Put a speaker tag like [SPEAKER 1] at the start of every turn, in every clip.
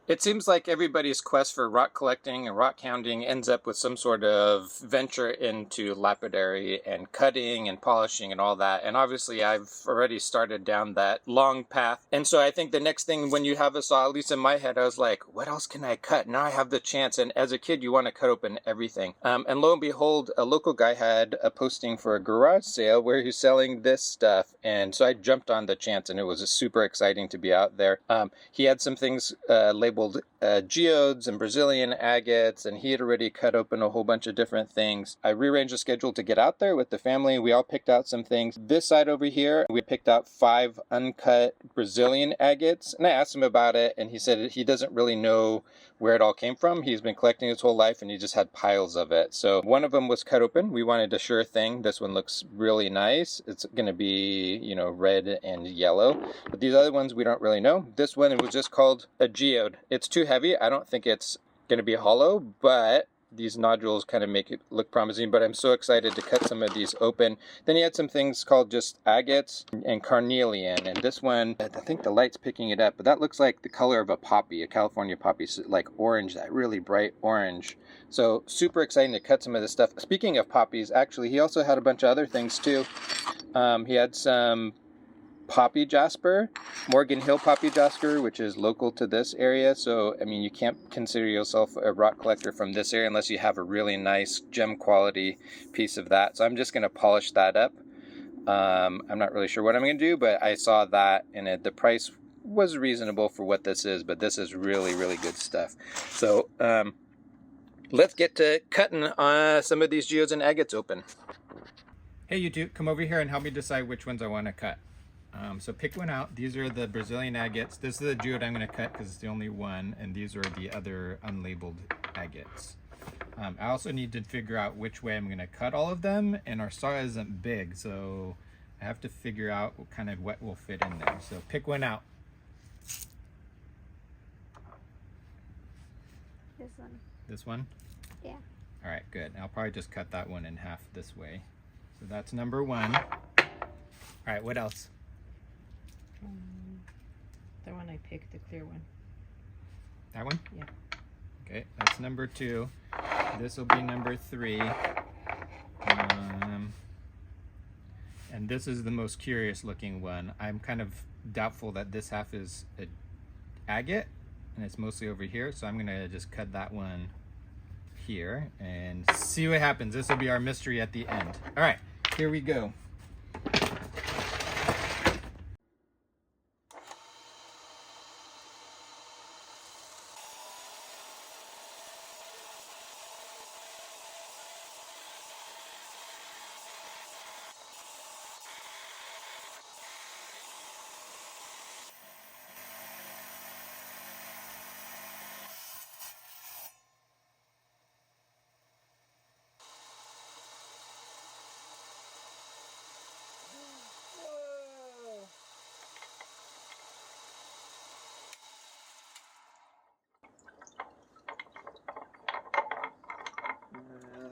[SPEAKER 1] It seems like everybody's quest for rock collecting and rock hounding ends up with some sort of venture into lapidary and cutting and polishing and all that. And obviously, I've already started down that long path. And so I think the next thing when you have a saw, at least in my head, I was like, what else can I cut? Now I have the chance. And as a kid, you want to cut open everything. And lo and behold, a local guy had a posting for a garage sale where he's selling this stuff. And so I jumped on the chance, and it was super exciting to be out there. He had some things labeled geodes and Brazilian agates, and he had already cut open a whole bunch of different things. I rearranged the schedule to get out there with the family. We all picked out some things. This side over here, we picked out 5 uncut Brazilian agates, and I asked him about it, and he said he doesn't really know where it all came from. He's been collecting his whole life, and he just had piles of it. So one of them was cut open. We wanted a sure thing. This one looks really nice. It's going to be, red and yellow. But these other ones, we don't really know. This one, it was just called a geode. It's too heavy. I don't think it's going to be hollow, but these nodules kind of make it look promising. But I'm so excited to cut some of these open. Then he had some things called just agates and carnelian. And this one, I think the light's picking it up, but that looks like the color of a poppy, a California poppy, like orange, that really bright orange. So super exciting to cut some of this stuff. Speaking of poppies, actually, he also had a bunch of other things too. He had some poppy jasper, Morgan Hill poppy jasper, which is local to this area. So, I mean, you can't consider yourself a rock collector from this area unless you have a really nice gem quality piece of that. So I'm just going to polish that up. I'm not really sure what I'm going to do, but I saw that and the price was reasonable for what this is, but this is really, really good stuff. So let's get to cutting some of these geodes and agates open. Hey, you two, come over here and help me decide which ones I want to cut. So pick one out. These are the Brazilian agates. This is the geode I'm going to cut because it's the only one, and these are the other unlabeled agates. I also need to figure out which way I'm going to cut all of them, and our saw isn't big, so I have to figure out what will fit in there. So pick one out.
[SPEAKER 2] This one.
[SPEAKER 1] This one?
[SPEAKER 2] Yeah.
[SPEAKER 1] All right, good. I'll probably just cut that one in half this way. So that's number 1. All right, what else?
[SPEAKER 3] The one I picked, the clear one.
[SPEAKER 1] That one?
[SPEAKER 3] Yeah.
[SPEAKER 1] Okay, that's number 2. This will be number 3. And this is the most curious looking one. I'm kind of doubtful that this half is an agate, and it's mostly over here, so I'm gonna just cut that one here and see what happens. This will be our mystery at the end. All right, here we go.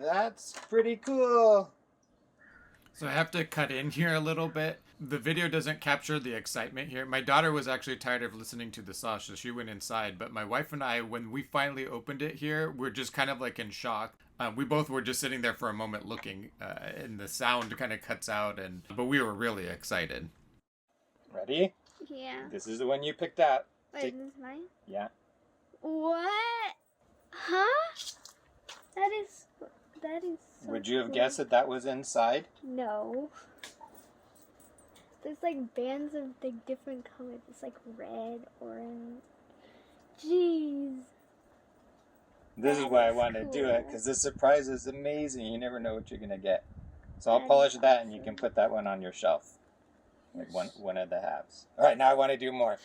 [SPEAKER 1] That's pretty cool. So I have to cut in here a little bit. The video doesn't capture the excitement here. My daughter was actually tired of listening to the saw, so she went inside. But my wife and I, when we finally opened it here, we're just kind of like in shock. We both were just sitting there for a moment looking, and the sound kind of cuts out, but we were really excited. Ready?
[SPEAKER 2] Yeah.
[SPEAKER 1] This is the one you picked out.
[SPEAKER 2] Wait, this is mine?
[SPEAKER 1] Yeah.
[SPEAKER 2] What? Huh? That is so
[SPEAKER 1] Would you have
[SPEAKER 2] cool.
[SPEAKER 1] guessed that was inside?
[SPEAKER 2] No. There's like bands of like different colors. It's like red, orange. Jeez.
[SPEAKER 1] This is why I want to do it, because the surprise is amazing. You never know what you're going to get. So I'll
[SPEAKER 2] That
[SPEAKER 1] polish
[SPEAKER 2] is
[SPEAKER 1] that, and you can put that one on your shelf. Like one of the halves. All right, now I want to do more.